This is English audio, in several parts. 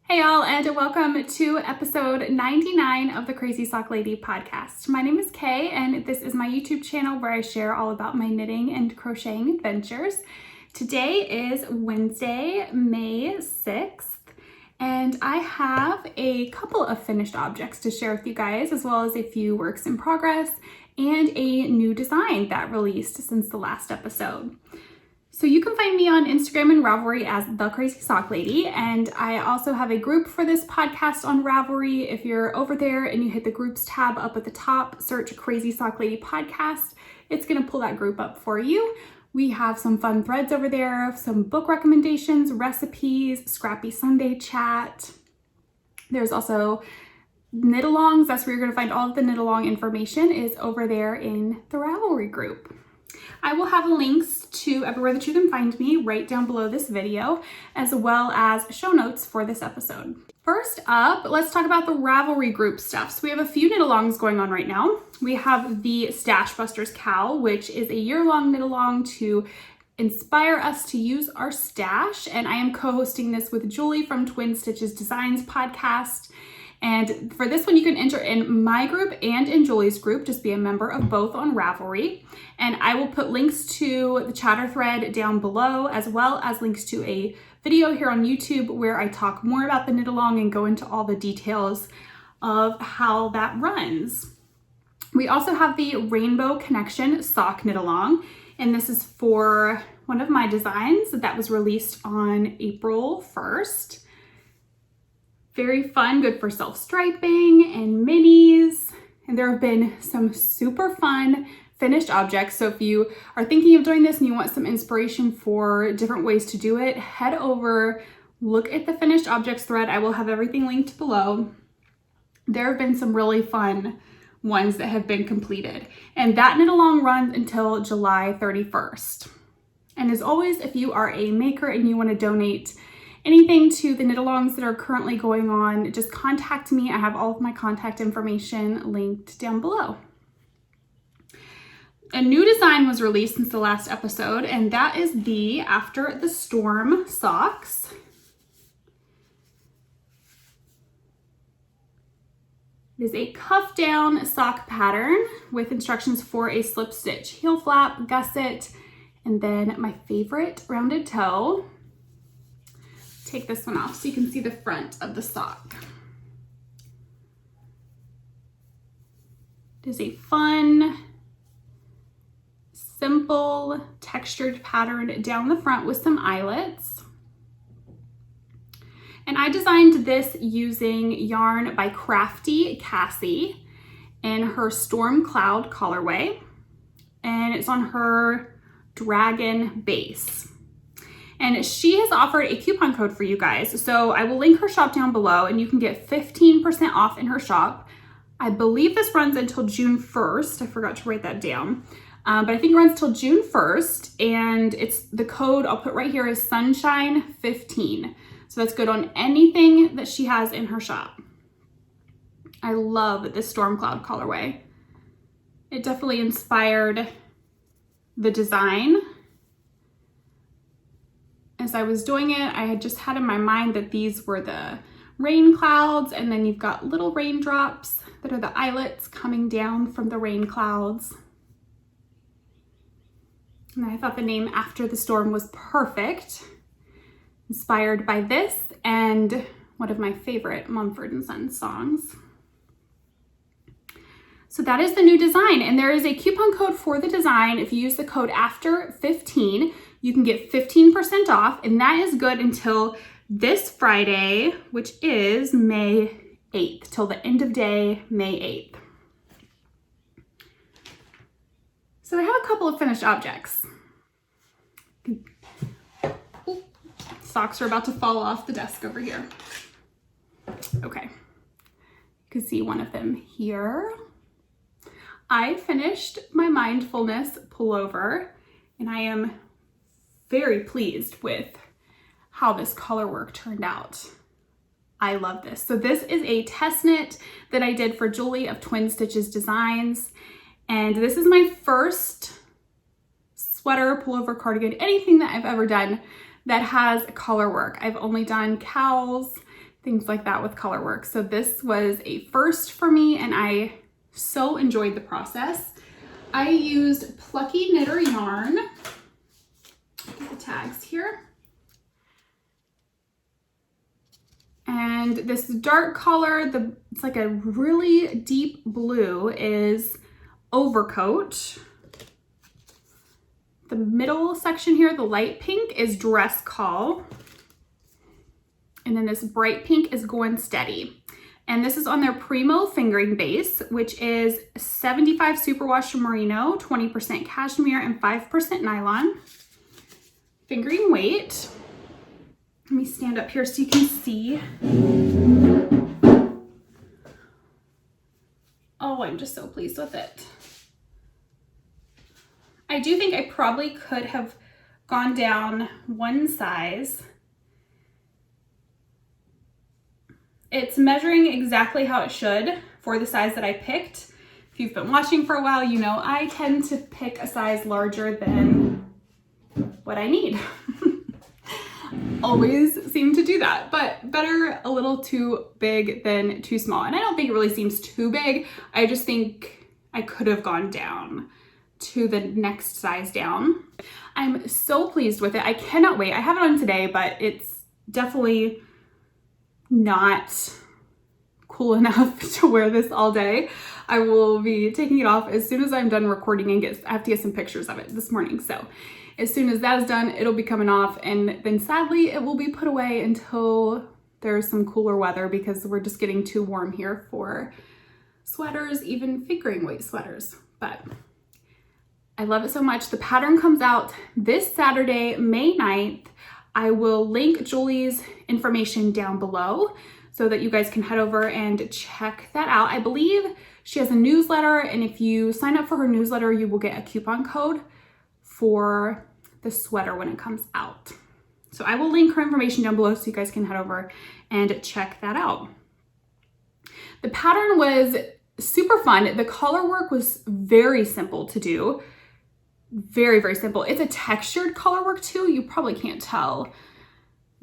Hey y'all, and welcome to episode 99 of the Crazy Sock Lady podcast. My name is Kay, and this is my YouTube channel where I share all about my knitting and crocheting adventures. Today is Wednesday, May 6th, and I have a couple of finished objects to share with you guys, as well as a few works in progress and a new design that released since the last episode. So you can find me on Instagram and Ravelry as The Crazy Sock Lady, and I also have a group for this podcast on Ravelry. If you're over there and you hit the groups tab up at the top, search Crazy Sock Lady Podcast, it's gonna pull that group up for you. We have some fun threads over there, some book recommendations, recipes, scrappy Sunday chat. There's also knit-alongs. That's where you're gonna find all of the knit-along information is over there in the Ravelry group. I will have links to everywhere that you can find me right down below this video, as well as show notes for this episode. First up, let's talk about the Ravelry group stuff. So we have a few knit-alongs going on right now. We have the Stash Busters Cowl, which is a year-long knit-along to inspire us to use our stash, and I am co-hosting this with Julie from Twin Stitches Designs podcast. And for this one, you can enter in my group and in Julie's group. Just be a member of both on Ravelry. And I will put links to the chatter thread down below, as well as links to a video here on YouTube where I talk more about the knit along and go into all the details of how that runs. We also have the Rainbow Connection sock knit along, and this is for one of my designs that was released on April 1st. Very fun, good for self-striping and minis. And there have been some super fun finished objects. So if you are thinking of doing this and you want some inspiration for different ways to do it, head over, look at the finished objects thread. I will have everything linked below. There have been some really fun ones that have been completed. And that knit along runs until July 31st. And as always, if you are a maker and you want to donate anything to the knit-alongs that are currently going on, just contact me. I have all of my contact information linked down below. A new design was released since the last episode, and that is the After the Storm socks. It is a cuff down sock pattern with instructions for a slip stitch, heel flap, gusset, and then my favorite rounded toe. Take this one off so you can see the front of the sock. It is a fun, simple, textured pattern down the front with some eyelets. And I designed this using yarn by Crafty Cassie in her Storm Cloud colorway. And it's on her dragon base. And she has offered a coupon code for you guys. So I will link her shop down below and you can get 15% off in her shop. I believe this runs until June 1st. I forgot to write that down. But I think it runs till June 1st, and it's the code I'll put right here is Sunshine15. So that's good on anything that she has in her shop. I love this Storm Cloud colorway. It definitely inspired the design. As I was doing it, I had just had in my mind that these were the rain clouds, and then you've got little raindrops that are the eyelets coming down from the rain clouds. And I thought the name After the Storm was perfect, inspired by this and one of my favorite Mumford & Sons songs. So that is the new design, and there is a coupon code for the design. If you use the code AFTER15, you can get 15% off, and that is good until this Friday, which is May 8th, till the end of day, May 8th. So I have a couple of finished objects. Socks are about to fall off the desk over here. Okay, you can see one of them here. I finished my mindfulness pullover, and I am very pleased with how this color work turned out. I love this. So this is a test knit that I did for Julie of Twin Stitches Designs, and this is my first sweater, pullover, cardigan, anything that I've ever done that has color work. I've only done cowls, things like that with color work. So this was a first for me and I so enjoyed the process. I used Plucky Knitter yarn. The tags here. And this dark color, it's like a really deep blue, is Overcoat. The middle section here, the light pink, is Dress Call. And then this bright pink is Going Steady. And this is on their Primo fingering base, which is 75 superwash merino, 20% cashmere, and 5% nylon. Fingering weight. Let me stand up here so you can see. Oh, I'm just so pleased with it. I do think I probably could have gone down one size. It's measuring exactly how it should for the size that I picked. If you've been watching for a while, you know I tend to pick a size larger than what I need. Always seem to do that, but better a little too big than too small. And I don't think it really seems too big. I just think I could have gone down to the next size down. I'm so pleased with it. I cannot wait. I have it on today, but it's definitely not cool enough to wear this all day. I will be taking it off as soon as I'm done recording and I have to get some pictures of it this morning. So as soon as that is done, it'll be coming off, and then sadly it will be put away until there's some cooler weather because we're just getting too warm here for sweaters, even fingering weight sweaters. But I love it so much. The pattern comes out this Saturday, May 9th. I will link Julie's information down below so that you guys can head over and check that out. I believe she has a newsletter, and if you sign up for her newsletter, you will get a coupon code for the sweater when it comes out. So I will link her information down below so you guys can head over and check that out. The pattern was super fun. The color work was very simple to do. Very, very simple. It's a textured color work too. You probably can't tell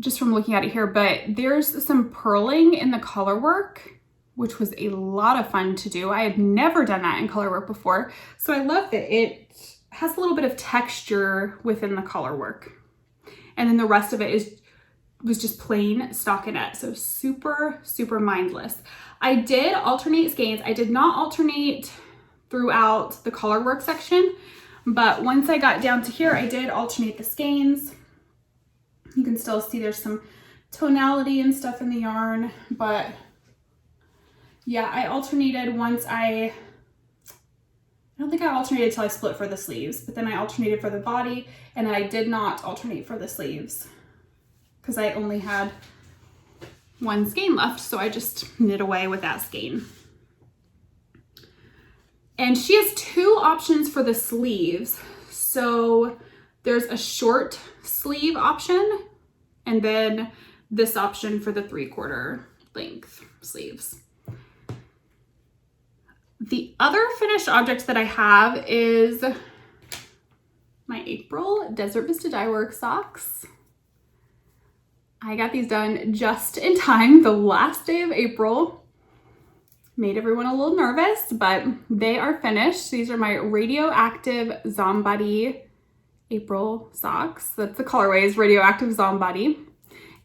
just from looking at it here, but there's some purling in the color work, which was a lot of fun to do. I had never done that in color work before. So I love that it has a little bit of texture within the color work. And then the rest of it was just plain stockinette. So super, super mindless. I did alternate skeins. I did not alternate throughout the color work section, but once I got down to here, I did alternate the skeins. You can still see there's some tonality and stuff in the yarn, but yeah, I alternated once I don't think I alternated until I split for the sleeves, but then I alternated for the body, and then I did not alternate for the sleeves because I only had one skein left, so I just knit away with that skein. And she has two options for the sleeves. So there's a short sleeve option, and then this option for the 3/4 length sleeves. The other finished object that I have is my April Desert Vista Dye Work socks. I got these done just in time, the last day of April. Made everyone a little nervous, but they are finished. These are my Radioactive Zombody April socks. That's the colorway, is Radioactive Zombody.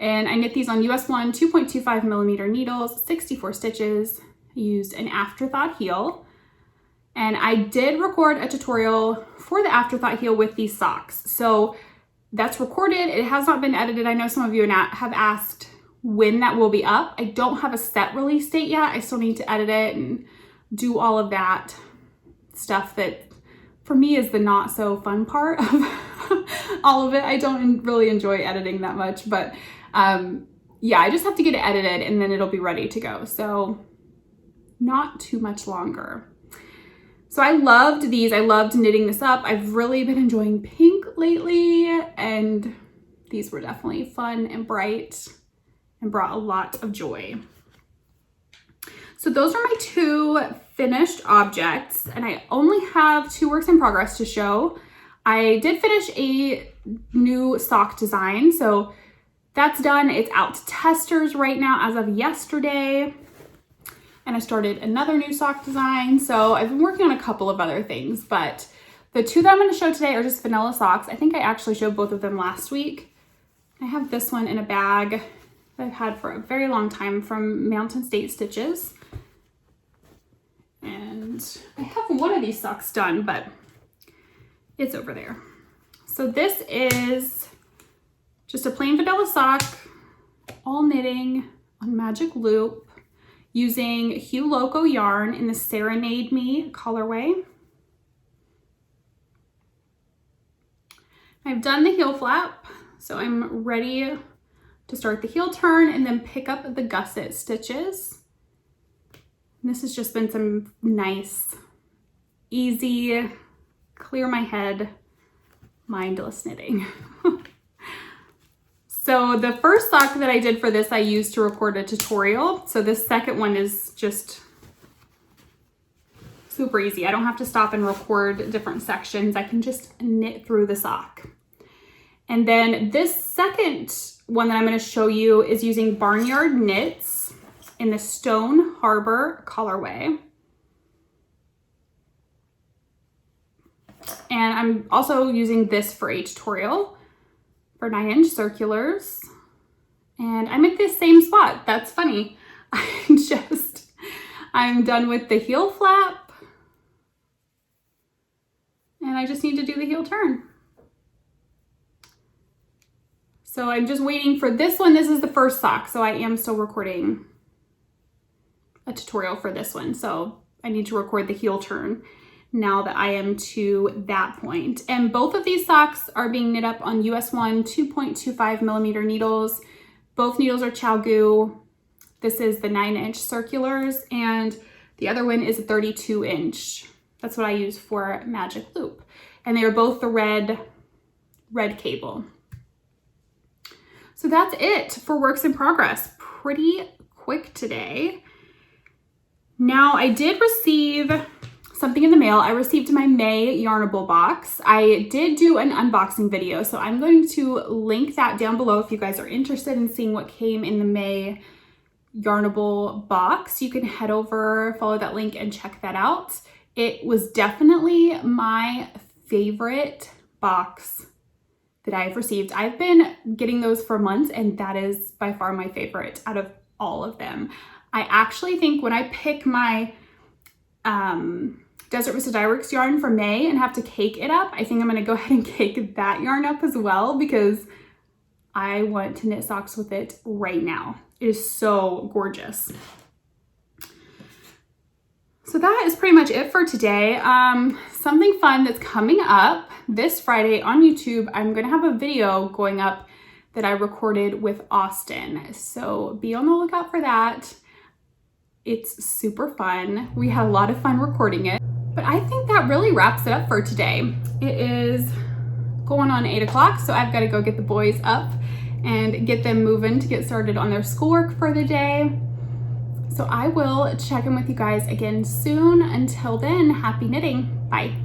And I knit these on US 1 2.25 millimeter needles, 64 stitches. I used an Afterthought heel. And I did record a tutorial for the Afterthought heel with these socks. So that's recorded. It has not been edited. I know some of you have asked when that will be up. I don't have a set release date yet. I still need to edit it and do all of that stuff that for me is the not so fun part of all of it. I don't really enjoy editing that much, but yeah, I just have to get it edited and then it'll be ready to go. So not too much longer. So I loved these. I loved knitting this up. I've really been enjoying pink lately, and these were definitely fun and bright and brought a lot of joy. So those are my two finished objects, and I only have 2 works in progress to show. I did finish a new sock design, so that's done. It's out to testers right now as of yesterday. And I started another new sock design. So I've been working on a couple of other things, but the two that I'm going to show today are just vanilla socks. I think I actually showed both of them last week. I have this one in a bag that I've had for a very long time from Mountain State Stitches. And I have one of these socks done, but it's over there. So this is just a plain vanilla sock, all knitting on magic loop using Hue Loco yarn in the Serenade Me colorway. I've done the heel flap, so I'm ready to start the heel turn and then pick up the gusset stitches. And this has just been some nice, easy, clear my head, mindless knitting. So the first sock that I did for this, I used to record a tutorial. So this second one is just super easy. I don't have to stop and record different sections. I can just knit through the sock. And then this second one that I'm going to show you is using Barnyard Knits in the Stone Harbor colorway. And I'm also using this for a tutorial for 9-inch circulars. And I'm at the same spot. That's funny. I'm done with the heel flap. And I just need to do the heel turn. So I'm just waiting for this one. This is the first sock, so I am still recording a tutorial for this one. So I need to record the heel turn now that I am to that point. And both of these socks are being knit up on US1 2.25 millimeter needles. Both needles are ChiaoGoo. This is the 9-inch circulars, and the other one is a 32-inch. That's what I use for Magic Loop. And they are both the red cable. So that's it for works in progress. Pretty quick today. Now I did receive something in the mail. I received my May YARNaBLE box. I did do an unboxing video, so I'm going to link that down below if you guys are interested in seeing what came in the May YARNaBLE box. You can head over, follow that link, and check that out. It was definitely my favorite box that I've received. I've been getting those for months, and that is by far my favorite out of all of them. I actually think when I pick my Desert Vista Dye Works yarn for May and have to cake it up, I think I'm gonna go ahead and cake that yarn up as well, because I want to knit socks with it right now. It is so gorgeous. So that is pretty much it for today. Something fun that's coming up this Friday on YouTube, I'm gonna have a video going up that I recorded with Austin. So be on the lookout for that. It's super fun. We had a lot of fun recording it. But I think that really wraps it up for today. It is going on 8 o'clock, so I've got to go get the boys up and get them moving to get started on their schoolwork for the day. So I will check in with you guys again soon. Until then, happy knitting. Bye.